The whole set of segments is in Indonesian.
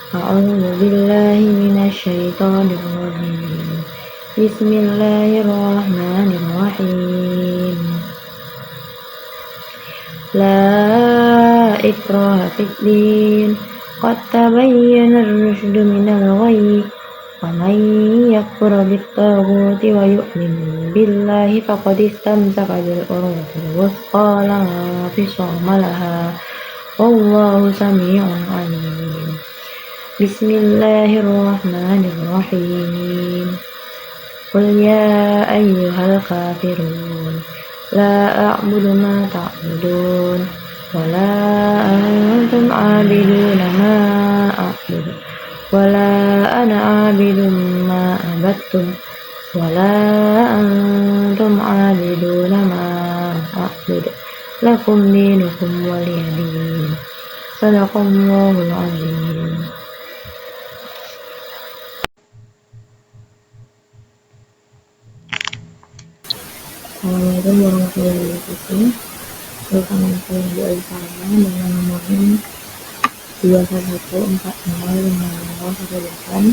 A'udzu billahi minasy syaithanir rajim. Bismillahirrahmanirrahim. La ikraha fid din. Qad tabayyana ar-rusydu minal ghayy. Wa man yakfur bit-taghuti wa yu'min billahi faqad istamsaka bil urwatil wuthqa la infisama laha. Wallahu samii'un 'aliim. Bismillahirrahmanirrahim. Qul ya ayyuhal kafirun la a'budu ma ta'budun wa la antum 'abiduna ma a'budu wa la ana 'abidun ma abattum wa la antum 'abiduna ma a'budu lakum dinukum waliyadin. Sadaqallahul 'azim. Assalamualaikum warahmatullahi wabarakatuh. Bersama saya Bu Alifana dengan nomornya 211405018.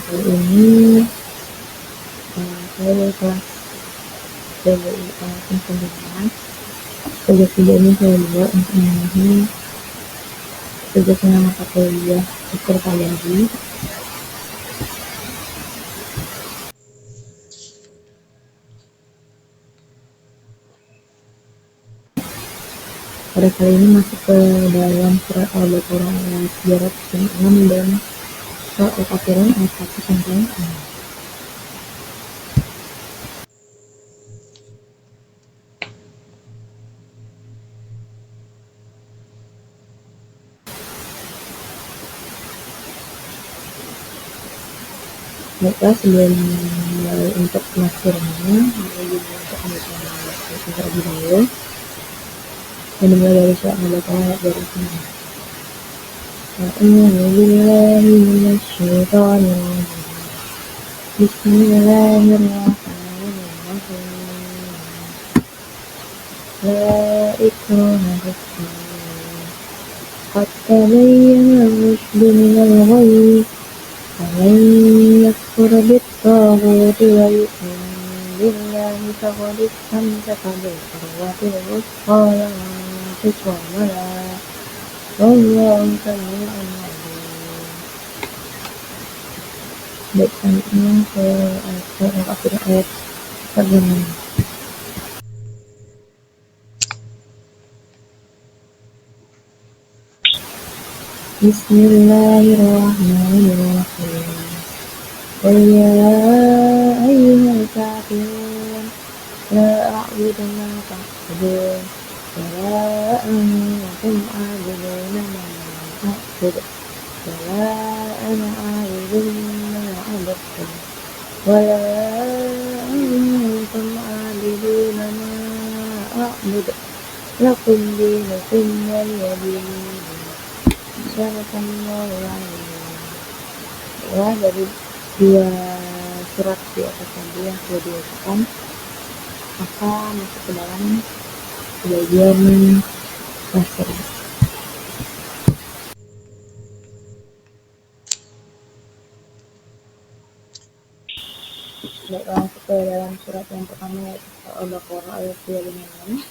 Kali ini saya dari kelas BBI Pendidikan. Tugas video ini saya buat untuk memenuhi tugasnya mata kuliah ukur Paliagi. Pada kali ini masuk ke dalam surat Al-Baqarah ayat 306 dan surat Al-Kafirun ayat 1 sampai 6. Baiklah, sebelum mulai untuk penafsirannya, mari juga untuk membaca terlebih dahulu. Dan dimulai dari surat Al-Baqarah ayat 206. A'udzu billahi minasy syaithanir rajim. Bismillahirrahmanirrahim. La ikraha fid din. Qad tabayyana ar-rusydu minal ghayy. ومن يكفر بالطاغوت ويؤمن بالله فقد استمسك بالعروة الوثقى لا انفصام لها والله سميع عليم. Baik, selanjutnya ke ayat 46. Bismillahirrahmanirrahim. Qul ya ayyuhal kafirun la a'budu ma ta'budun wa la antum 'abiduna ma a'budu wa la ana 'abidun ma 'abadtum wa la antum 'abiduna ma a'budu lakum dinukum waliyadin. Ya, dari dua surat di atas tadi yang sudah dibacakan, maka masuk ke dalam bagian tafsir. Baiklah, masuk ke dalam surat yang pertama yaitu Al-Baqarah ayat 256.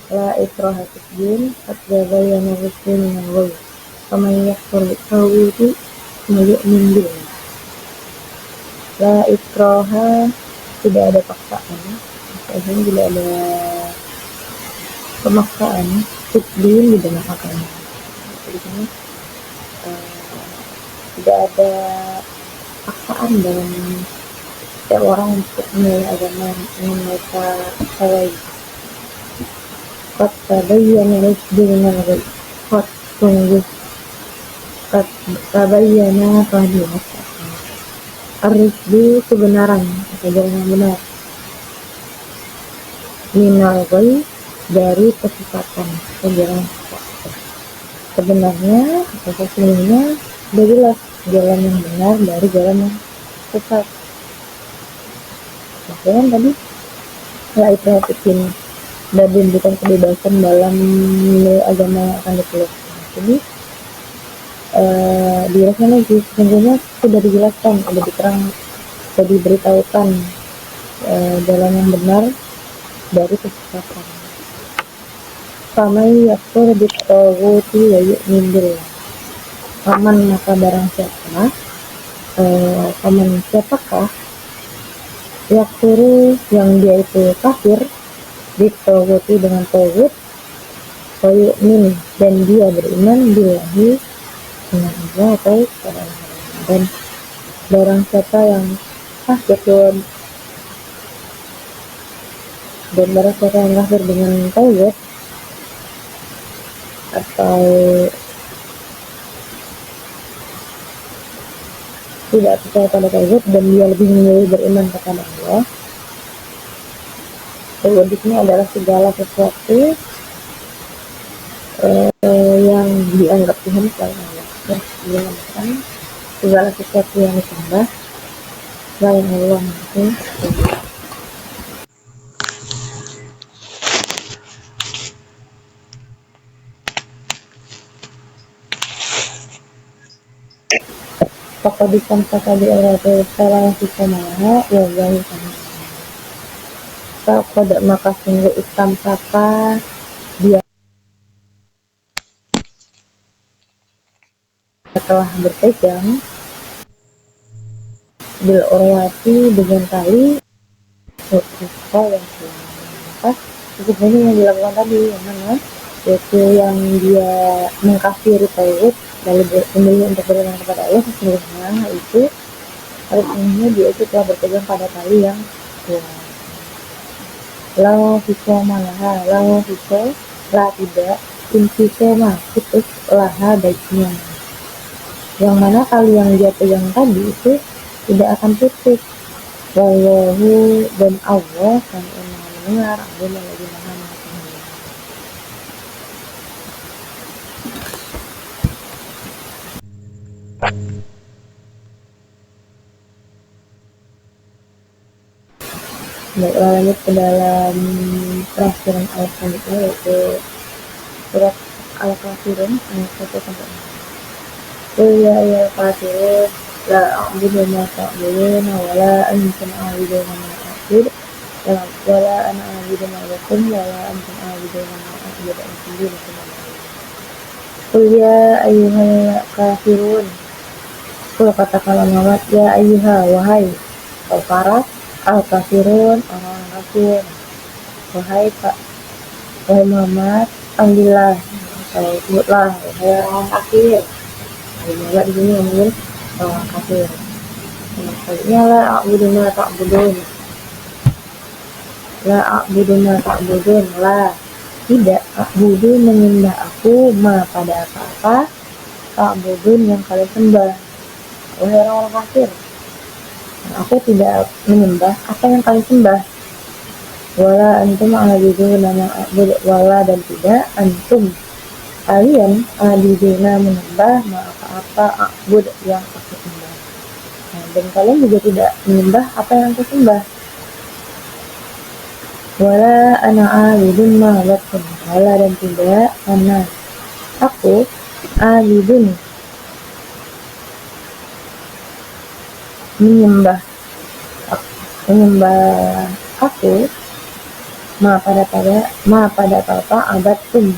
La ikraha fid din, qad tabayyana ar-rusydu minal ghayy. Faman yakfur bit-taghuti wa yu'min billah. La ikraha, tidak ada paksaan. Maksudnya tidak ada pemaksaan. Fid din di dalam agama. Jadi sini tidak ada paksaan dalam setiap orang untuk memilih agama yang mereka percayai. Qad tabayyana ar-rusydu minal ghayy. Qad, sungguh, qad tabayyana telah dijelaskan. Ar-rusydu kebenaran atau jalan yang benar. Minal ghayy, dari kesesatan atau jalan sesat. Sebenarnya atau sesungguhnya sudah jelas jalan yang benar dari jalan yang sesat. Maksudnya tadi la ikraha fid din, dan diberikan kebebasan dalam agama yang akan dipeluk. Jadi dijelaskan lagi, sesungguhnya sudah dijelaskan, sudah diberitahukan jalan yang benar dari kesesatan. Faman yakfur bittaghuti wa yu'min billah. Faman, maka barang siapa, faman siapakah, yakfuru yang dia itu kafir, bittaghuti dengan taghut, wa yu'min dan dia beriman, billahi dengan Allah atau kepada Allah. Dan barang siapa yang kafir dan barang siapa yang kafir dengan taghut atau tidak percaya pada taghut dan dia lebih memilih beriman kepada Allah. Taghut ini adalah segala sesuatu yang dianggap Tuhan selain Allah. Ya, dia mengatakan segala sesuatu yang disembah selain Allah itu. Fakodikan fakadi Allah secara sistemaha ya wali sama. Fakod maka sungguh istam saka dia telah berpegang bil orwati dengan tali Rusqa yang selamat. Maka cukup banyak yang dilakukan tadi, yang mana yaitu yang dia mengkafiri taghut lalu memilih untuk beriman kepada Allah. Sesungguhnya itu artinya dia itu telah berpegang pada tali yang kuat. Lau fiso malaha, lau fiso lah tidak, infiso mah putus laha baiknya. Yang mana tali yang dia pegang tadi itu tidak akan putus. Wallahu dan Allah kan maha mendengar, Allah lagi maha mengetahui. Baiklah, lanjut ke dalam penafsiran ayat selanjutnya, yaitu surat Al-Kafirun ayat 1 sampai 6. Ya ayyuhal kafirun la a'budu ma ta'budun wa la antum a'buduna ma a'budu wa la ana a'budu ma lakum wa la antum a'buduna ma a'budu Qul ya ayyuhal kafirun. Qul katakanlah Muhammad, ya ayyuha wahai para al-kafirun orang-orang kafir. Wahai Muhammad, ambillah atau sebutlah wahai orang kafir. Juga di sini ngomongin orang kafir. Maksudnya la a'budu ma ta'budun. La a'budu ma ta'budun. La tidak a'budu menyembah aku ma pada apa-apa ta'budun yang kalian sembah. Wahai orang-orang kafir, aku tidak menyembah apa yang kalian sembah. Wala antum a'buduna ma a'bud, wala dan tidak antum kalian a'buduna menyembah ma apa-apa a'bud yang aku sembah. Nah, dan kalian juga tidak menyembah apa yang aku sembah. Wala ana a'budun ma lakum, wala dan tidak ana aku a'budun menyembah aku ma pada apa abatum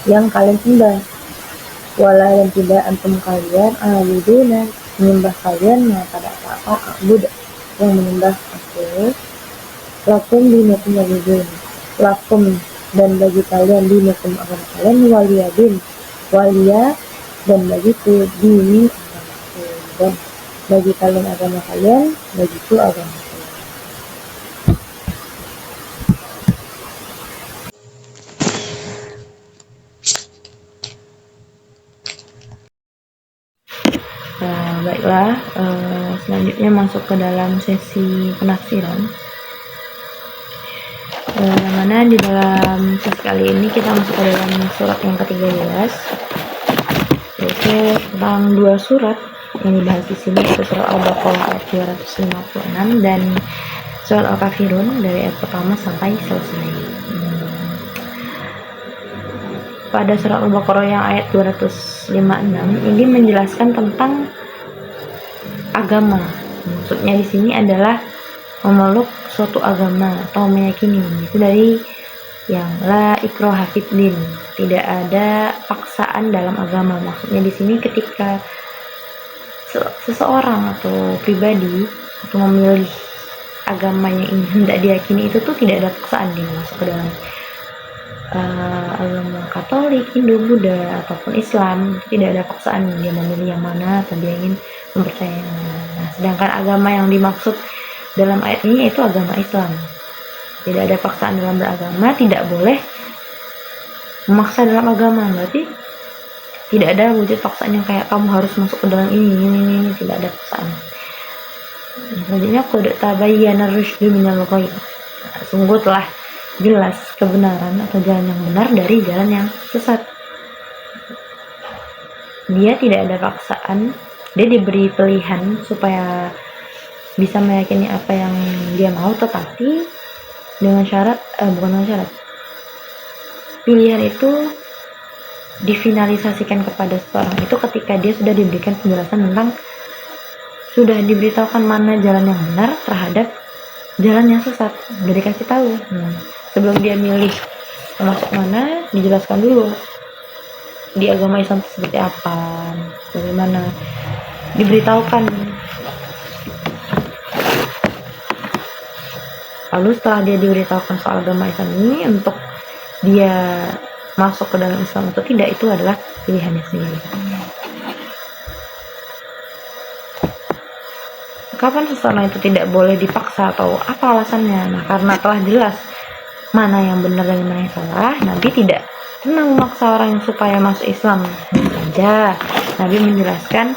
yang kalian sembah. Wala dan tidak antum kalian a'buduna menyembah kalian ma pada apa a'bud yang menyembah aku. Lakum dinukum waliyadin, lakum dan bagi kalian dinukum agama kalian, waliyadin waliya dan bagiku dini agamaku, dan bagi kalian agama kalian, bagiku agama kalian. Baiklah, selanjutnya masuk ke dalam sesi penafsiran. Yang mana di dalam sesi kali ini kita masuk ke dalam surat yang ke-13, yaitu tentang dua surat yang dibahas di sini, yaitu surat Al-Baqarah ayat 256 dan surat Al-Kafirun dari ayat pertama sampai selesai. pada surat Al-Baqarah yang ayat 256 ini menjelaskan tentang agama. Maksudnya di sini adalah memeluk suatu agama atau meyakini, itu dari yang la ikraha fid din, tidak ada paksaan dalam agama. Maksudnya di sini ketika seseorang atau pribadi atau memilih agama yang ingin hendak diyakini, itu tuh tidak ada paksaan dia masuk ke dalam agama Katolik, Hindu, Buddha ataupun Islam. Tidak ada paksaan dia memilih yang mana atau dia ingin mempercayai yang mana. Nah, sedangkan agama yang dimaksud dalam ayat ini yaitu agama Islam. Tidak ada paksaan dalam beragama, tidak boleh memaksa dalam agama. Berarti tidak ada wujud paksaan yang kayak kamu harus masuk ke dalam ini, tidak ada paksaan. Selanjutnya qad tabayyana ar-rusydu minal ghayy. Sungguh telah jelas kebenaran atau jalan yang benar dari jalan yang sesat. Dia tidak ada paksaan, dia diberi pilihan supaya bisa meyakini apa yang dia mau, tetapi dengan syarat, bukan dengan syarat, pilihan itu difinalisasikan kepada seseorang itu ketika dia sudah diberikan penjelasan tentang, sudah diberitahukan mana jalan yang benar terhadap jalan yang sesat, udah dikasih tahu. Sebelum dia milih masuk mana, dijelaskan dulu di agama Islam seperti apa, bagaimana, diberitahukan. Lalu setelah dia diberitahukan soal agama Islam ini, untuk dia masuk ke dalam Islam atau tidak, itu adalah pilihannya sendiri. Kapan seseorang itu tidak boleh dipaksa atau apa alasannya? Nah, karena telah jelas mana yang benar dan mana yang salah, Nabi tidak pernah memaksa orang yang supaya masuk Islam saja. Nabi menjelaskan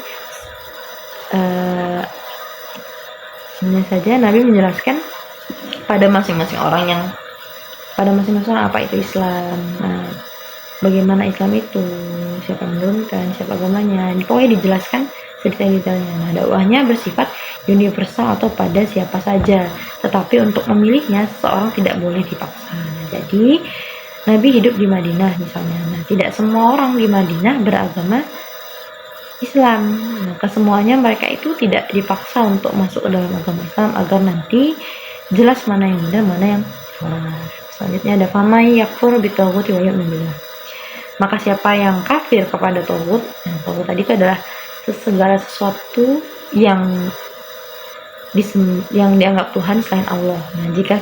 pada masing-masing orang apa itu Islam, bagaimana Islam itu, siapa yang menurunkan, siapa agamanya, pokoknya dijelaskan sedetail-detailnya. Nah, dakwahnya bersifat universal atau pada siapa saja, tetapi untuk memilihnya seseorang tidak boleh dipaksa. Jadi Nabi hidup di Madinah misalnya, tidak semua orang di Madinah beragama Islam. Kesemuanya mereka itu tidak dipaksa untuk masuk ke dalam agama Islam agar nanti jelas mana yang benar, mana yang salah. Selanjutnya ada famai yakfur bitaghuti wa yu'min billah. Maka siapa yang kafir kepada taghut, taghut tadi itu adalah segala sesuatu yang dianggap Tuhan selain Allah. Nah, jika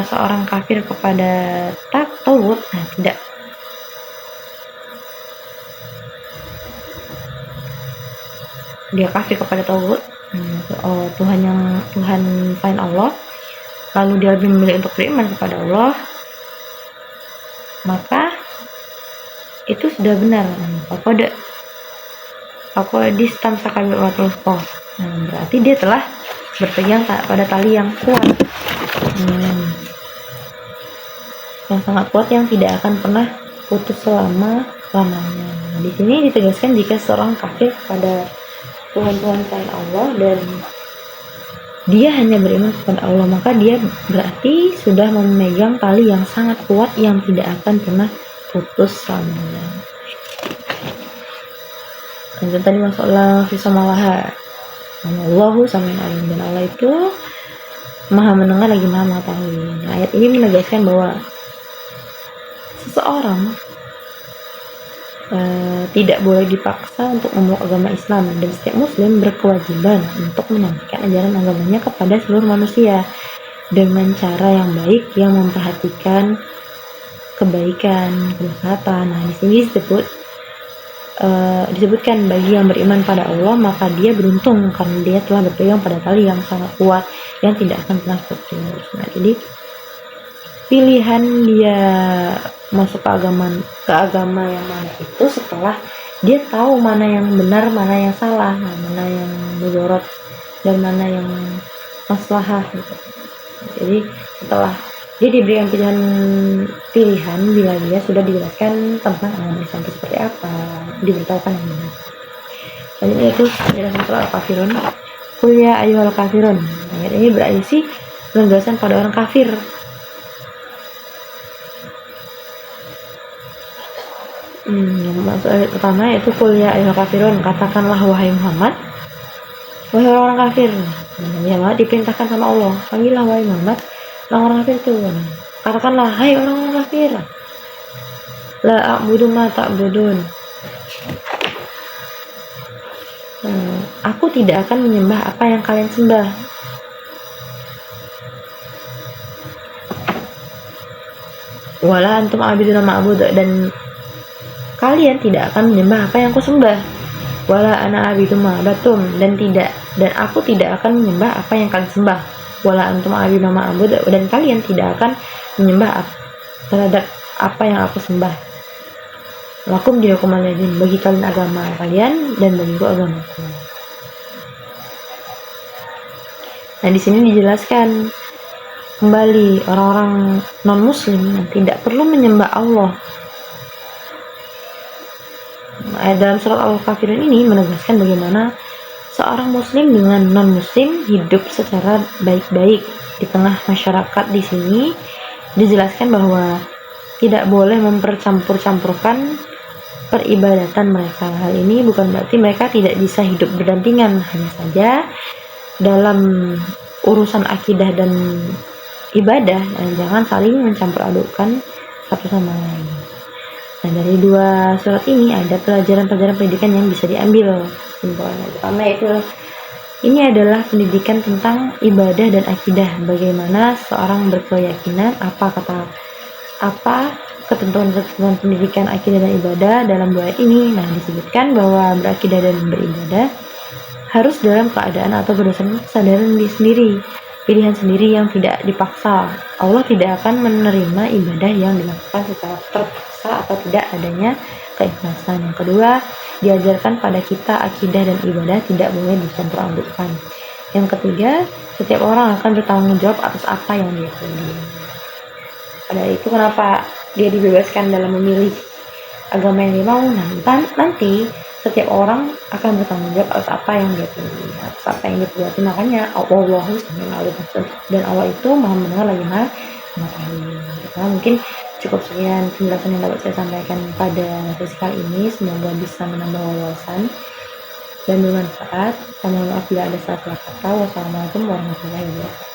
seorang kafir kepada taghut, tidak dia kafir kepada taghut, Tuhan selain Allah, lalu dia lebih memilih untuk beriman kepada Allah, maka itu sudah benar. Aku distamsaka bil urwatil wuthqa. Berarti dia telah berpegang pada tali yang kuat, yang sangat kuat, yang tidak akan pernah putus selama-lamanya. Di sini ditegaskan jika seorang kafir kepada Tuhan-Tuhan selain Allah dan dia hanya beriman kepada Allah, maka dia berarti sudah memegang tali yang sangat kuat yang tidak akan pernah putus selamanya. Lanjut tadi masalah fisamalah, Allahu sami'un alim, dan Allah itu maha mendengar lagi maha mengetahui. Ayat ini menegaskan bahwa seseorang tidak boleh dipaksa untuk memeluk agama Islam, dan setiap muslim berkewajiban untuk menyampaikan ajaran agamanya kepada seluruh manusia dengan cara yang baik, yang memperhatikan kebaikan, kemaslahatan. Nah, di sini disebutkan bagi yang beriman pada Allah, maka dia beruntung karena dia telah berpegang pada tali yang sangat kuat yang tidak akan pernah putus. Nah, jadi pilihan dia masuk ke agama yang mana itu setelah dia tahu mana yang benar, mana yang salah, mana yang mudorot dan mana yang maslahah gitu. Jadi setelah dia diberikan pilihan bila dia sudah dijelaskan tentang agama Islam seperti apa, diberitahukan yang benar. Selanjutnya itu penjelasan soal kafirun. Qul ya ayyuhal kafirun. Ayat ini berisi penegasan pada orang kafir. Yang maksud ayat pertama yaitu qul ya ayyuhal kafirun, katakanlah wahai Muhammad, wahai orang kafir. Ya Muhammad diperintahkan sama Allah, panggillah wahai Muhammad orang kafir itu. Katakanlah hai orang kafir, la a'budu ma ta'budun. Aku tidak akan menyembah apa yang kalian sembah. Wala antum abiduna ma'bud, dan kalian tidak akan menyembah apa yang aku sembah. Wala ana abidu ma'batum, dan aku tidak akan menyembah apa yang kalian sembah. Wala antum abiduna ma'bud, dan kalian tidak akan menyembah terhadap apa yang aku sembah. Lakum dinukum waliyadin, bagi kalian agama kalian dan bagiku agamaku. Nah, di sini dijelaskan kembali orang-orang non-muslim yang tidak perlu menyembah Allah. Dalam surat Al-Kafirun ini menegaskan bagaimana seorang muslim dengan non-muslim hidup secara baik-baik di tengah masyarakat. Di sini dijelaskan bahwa tidak boleh mempercampur-campurkan peribadatan mereka. Hal ini bukan berarti mereka tidak bisa hidup berdampingan, hanya saja dalam urusan akidah dan ibadah jangan saling mencampur adukkan satu sama lain. Nah, dari dua surat ini ada pelajaran-pelajaran pendidikan yang bisa diambil. Simpelnya pertama yaitu ini adalah pendidikan tentang ibadah dan akidah, bagaimana seorang berkeyakinan, apa ketentuan-ketentuan pendidikan akidah dan ibadah dalam dua ayat ini. Nah, disebutkan bahwa berakidah dan beribadah harus dalam keadaan atau berdasarkan kesadaran diri sendiri, pilihan sendiri yang tidak dipaksa. Allah tidak akan menerima ibadah yang dilakukan secara terpaksa atau tidak adanya keikhlasan. Yang kedua, diajarkan pada kita akidah dan ibadah tidak boleh dicampur adukkan. Yang ketiga, setiap orang akan bertanggung jawab atas apa yang dia pilih. Pada itu kenapa dia dibebaskan dalam memilih agama yang dia mau. Nanti setiap orang akan bertanggung jawab atas apa yang dia pilih, atas apa yang dia perbuat. Makanya Allah dan Allah itu maha mendengar lagi maha mengetahui. Nah, mungkin cukup sekian penjelasan yang dapat saya sampaikan pada sesi kali ini. Semoga bisa menambah wawasan dan bermanfaat. Mohon maaf bila ada salah kata. Wassalamualaikum warahmatullahi wabarakatuh.